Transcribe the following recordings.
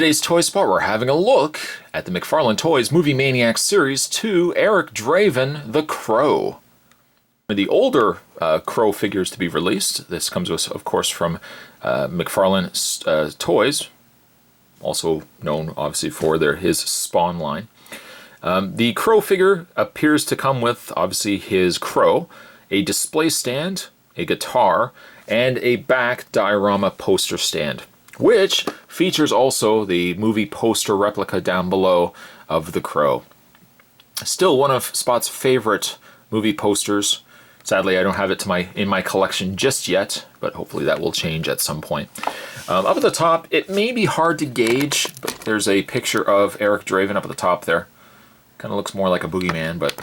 today's Toy Spot, we're having a look at the McFarlane Toys Movie Maniacs Series 2 Eric Draven, the Crow. The older Crow figures to be released. This comes, of course, from McFarlane Toys, also known, obviously, for his Spawn line. The Crow figure appears to come with, obviously, his Crow, a display stand, a guitar, and a back diorama poster stand, which features also the movie poster replica down below of the Crow. Still one of Spot's favorite movie posters. Sadly, I don't have it in my collection just yet, but hopefully that will change at some point. Up at the top, it may be hard to gauge, but there's a picture of Eric Draven up at the top there. Kind of looks more like a boogeyman, but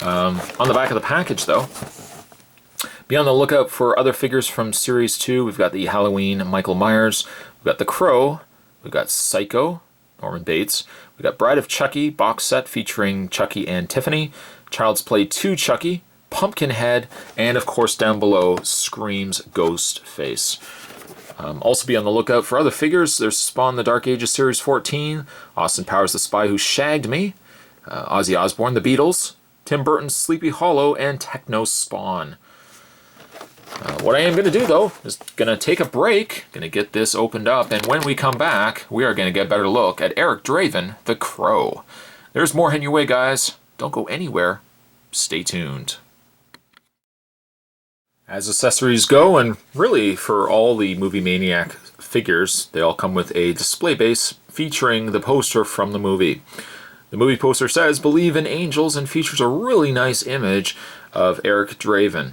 on the back of the package, though, be on the lookout for other figures from Series 2. We've got the Halloween Michael Myers. We've got the Crow. We've got Psycho, Norman Bates. We've got Bride of Chucky box set featuring Chucky and Tiffany. Child's Play 2 Chucky. Pumpkinhead. And, of course, down below, Scream's Ghost Face. Also be on the lookout for other figures. There's Spawn the Dark Ages Series 14. Austin Powers the Spy Who Shagged Me. Ozzy Osbourne, The Beatles. Tim Burton's Sleepy Hollow. And Techno Spawn. What I am going to do, though, is going to take a break, going to get this opened up, and when we come back, we are going to get a better look at Eric Draven, the Crow. There's more heading your way, guys. Don't go anywhere. Stay tuned. As accessories go, and really for all the Movie Maniac figures, they all come with a display base featuring the poster from the movie. The movie poster says, "Believe in Angels," and features a really nice image of Eric Draven.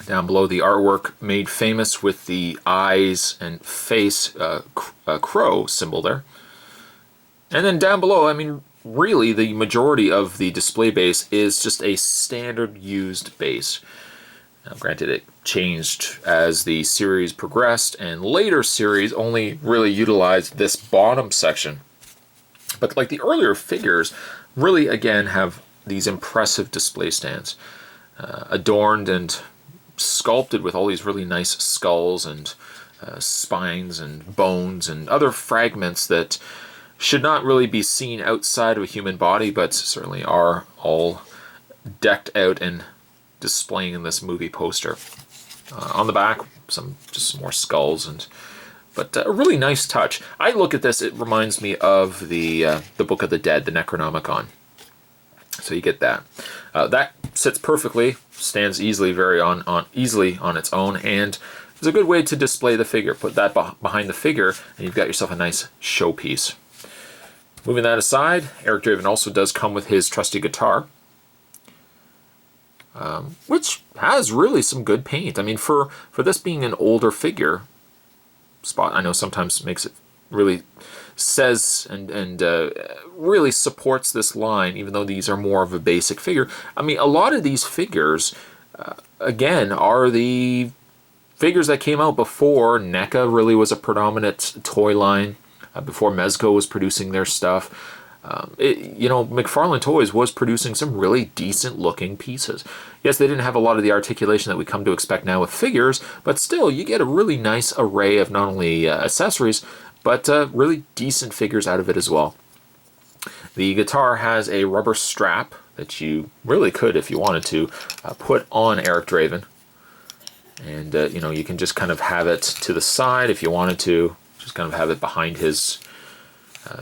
Down below, the artwork made famous with the eyes and face crow symbol there. And then down below, I mean, really the majority of the display base is just a standard used base. Now, granted, it changed as the series progressed, and later series only really utilized this bottom section. But like the earlier figures, really, again, have these impressive display stands, adorned and sculpted with all these really nice skulls and spines and bones and other fragments that should not really be seen outside of a human body, but certainly are all decked out and displaying in this movie poster. On the back, just some more skulls, but a really nice touch. I look at this; it reminds me of the Book of the Dead, the Necronomicon. So you get that. That sits perfectly, stands easily, easily on its own, and is a good way to display the figure. Put that behind the figure, and you've got yourself a nice showpiece. Moving that aside, Eric Draven also does come with his trusty guitar, which has really some good paint. I mean, for this being an older figure, Spot, I know sometimes makes it really says and really supports this line, even though these are more of a basic figure. I mean, a lot of these figures, again, are the figures that came out before NECA really was a predominant toy line, before Mezco was producing their stuff. McFarlane Toys was producing some really decent looking pieces. Yes, they didn't have a lot of the articulation that we come to expect now with figures, but still, you get a really nice array of not only accessories, but really decent figures out of it as well. The guitar has a rubber strap that you really could, if you wanted to, put on Eric Draven. And, you can just kind of have it to the side if you wanted to. Just kind of have it behind his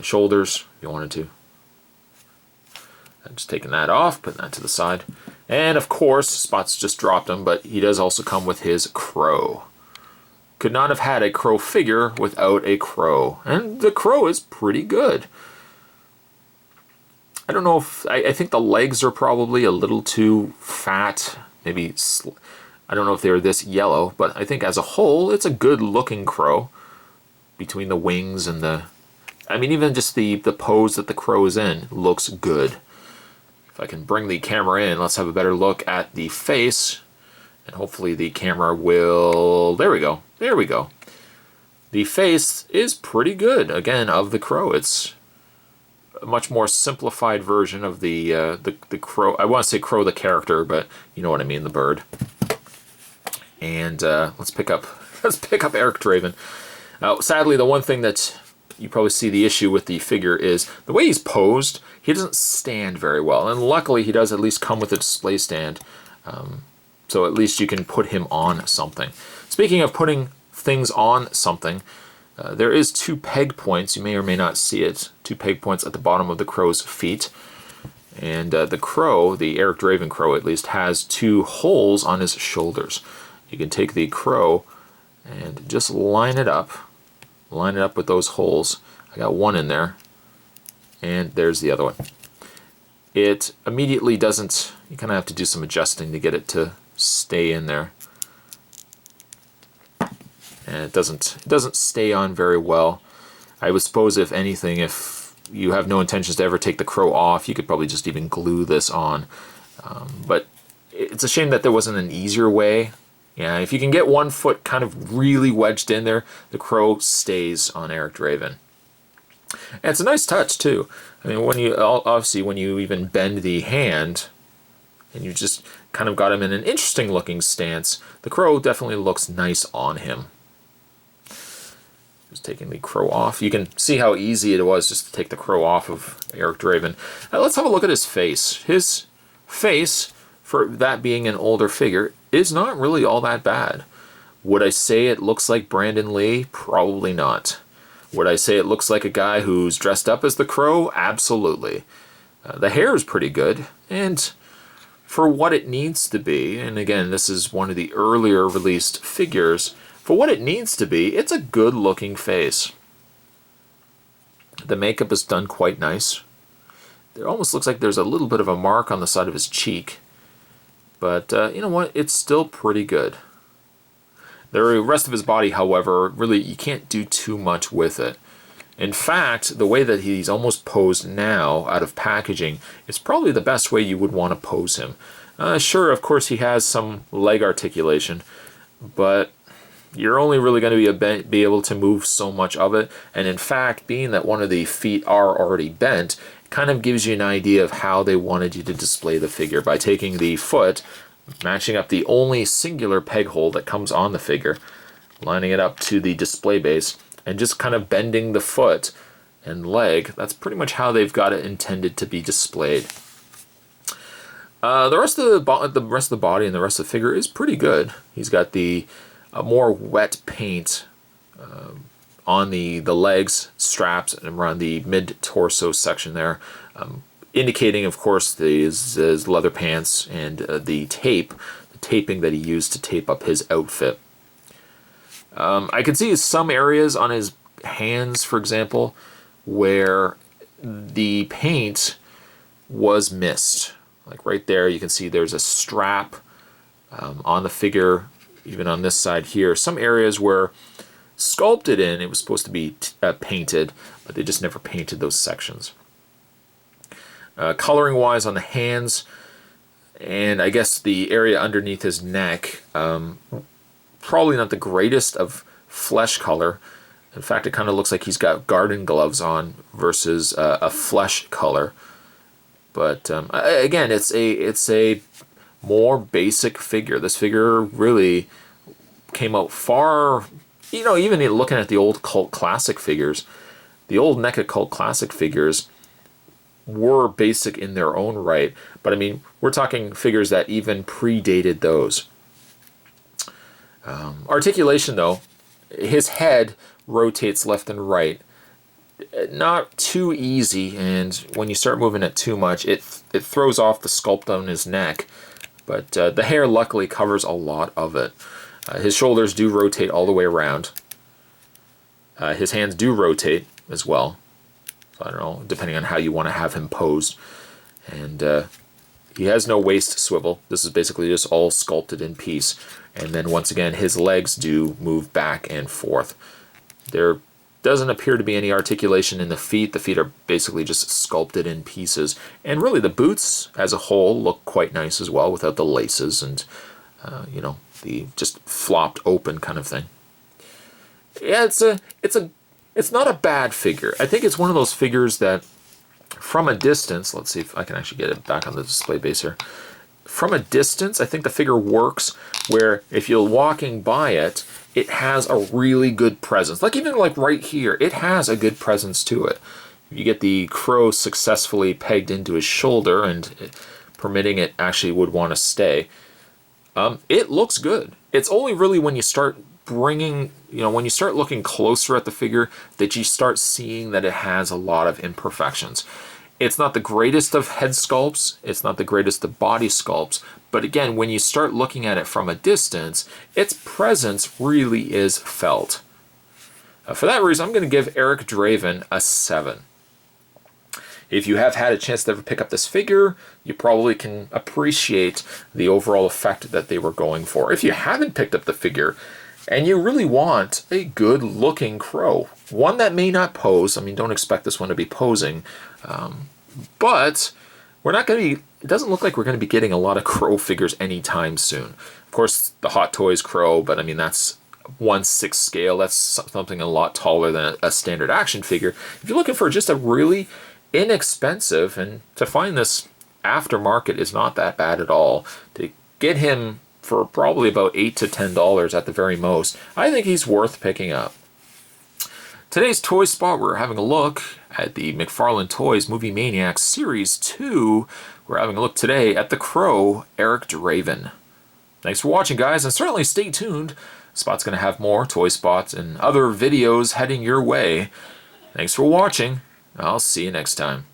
shoulders if you wanted to. I'm just taking that off, putting that to the side. And, of course, Spot's just dropped him, but he does also come with his Crow. Could not have had a Crow figure without a Crow. And the Crow is pretty good. I don't know if... I think the legs are probably a little too fat. Maybe... I don't know if they're this yellow, but I think as a whole, it's a good-looking Crow. Between the wings and the... I mean, even just the pose that the Crow is in looks good. If I can bring the camera in, let's have a better look at the face. And hopefully the camera will... There we go. There we go. The face is pretty good, again, of the Crow. It's a much more simplified version of the Crow. I want to say Crow the character, but you know what I mean, the bird. And let's pick up Eric Draven. Sadly, the one thing that you probably see the issue with the figure is the way he's posed, he doesn't stand very well. And luckily he does at least come with a display stand. So at least you can put him on something. Speaking of putting things on something, there is 2 peg points. You may or may not see it. 2 peg points at the bottom of the crow's feet. And the crow, the Eric Draven crow at least, has 2 holes on his shoulders. You can take the crow and just line it up with those holes. I got one in there, and there's the other one. It immediately doesn't, you kind of have to do some adjusting to get it to stay in there. And it doesn't stay on very well. I would suppose, if anything, if you have no intentions to ever take the crow off, you could probably just even glue this on. But it's a shame that there wasn't an easier way. Yeah, if you can get one foot kind of really wedged in there, the crow stays on Eric Draven. And it's a nice touch too. I mean, when you obviously when you even bend the hand, and you just kind of got him in an interesting looking stance, the crow definitely looks nice on him. Just taking the crow off. You can see how easy it was just to take the crow off of Eric Draven. Now let's have a look at his face. His face, for that being an older figure, is not really all that bad. Would I say it looks like Brandon Lee? Probably not. Would I say it looks like a guy who's dressed up as the Crow? Absolutely. The hair is pretty good, and for what it needs to be, and again, this is one of the earlier released figures, for what it needs to be, it's a good looking face. The makeup is done quite nice. It almost looks like there's a little bit of a mark on the side of his cheek. But you know what? It's still pretty good. The rest of his body, however, really you can't do too much with it. In fact, the way that he's almost posed now out of packaging is probably the best way you would want to pose him. Sure, of course he has some leg articulation, but you're only really going to be able to move so much of it. And in fact, being that one of the feet are already bent, kind of gives you an idea of how they wanted you to display the figure by taking the foot, matching up the only singular peg hole that comes on the figure, lining it up to the display base, and just kind of bending the foot and leg. That's pretty much how they've got it intended to be displayed. The rest of the body and the rest of the figure is pretty good. He's got the more wet paint on the legs, straps, and around the mid-torso section there, indicating, of course, his leather pants and the taping that he used to tape up his outfit. I can see some areas on his hands, for example, where the paint was missed. Like right there, you can see there's a strap on the figure, even on this side here. Some areas where sculpted in, it was supposed to be painted, but they just never painted those sections. Coloring wise on the hands, and I guess the area underneath his neck, probably not the greatest of flesh color. In fact, it kind of looks like he's got garden gloves on versus a flesh color. But again, it's a more basic figure. This figure really came out far. You know, even looking at the old cult classic figures, the old NECA cult classic figures were basic in their own right. But I mean, we're talking figures that even predated those. Articulation, though, his head rotates left and right. Not too easy, and when you start moving it too much, it throws off the sculpt on his neck. But the hair luckily covers a lot of it. His shoulders do rotate all the way around. His hands do rotate as well. So I don't know, depending on how you want to have him posed. And he has no waist swivel. This is basically just all sculpted in piece. And then once again, his legs do move back and forth. There doesn't appear to be any articulation in the feet. The feet are basically just sculpted in pieces. And really the boots as a whole look quite nice as well, without the laces and, you know, the just flopped open kind of thing. Yeah, it's not a bad figure. I think it's one of those figures that from a distance, let's see if I can actually get it back on the display base here. from a distance, I think the figure works where if you're walking by it, it has a really good presence. Like even like right here, it has a good presence to it. You get the crow successfully pegged into his shoulder and permitting it actually would want to stay. It looks good. It's only really when you start bringing, when you start looking closer at the figure that you start seeing that it has a lot of imperfections. It's not the greatest of head sculpts, it's not the greatest of body sculpts, but again, when you start looking at it from a distance, its presence really is felt. For that reason, I'm going to give Eric Draven a 7. If you have had a chance to ever pick up this figure, you probably can appreciate the overall effect that they were going for. If you haven't picked up the figure, and you really want a good looking crow, one that may not pose, I mean, don't expect this one to be posing, but we're not going to be, it doesn't look like we're going to be getting a lot of crow figures anytime soon. Of course, the Hot Toys crow, but I mean, that's 1/6 scale. That's something a lot taller than a standard action figure. If you're looking for just a really inexpensive, and to find this aftermarket is not that bad at all, to get him for probably about $8 to $10 at the very most, I think he's worth picking up. Today's toy spot, we're having a look at the McFarlane Toys Movie Maniacs Series 2. We're having a look today at the Crow, Eric Draven. Thanks for watching, guys, and certainly stay tuned. Spot's going to have more toy spots and other videos heading your way. Thanks for watching. I'll see you next time.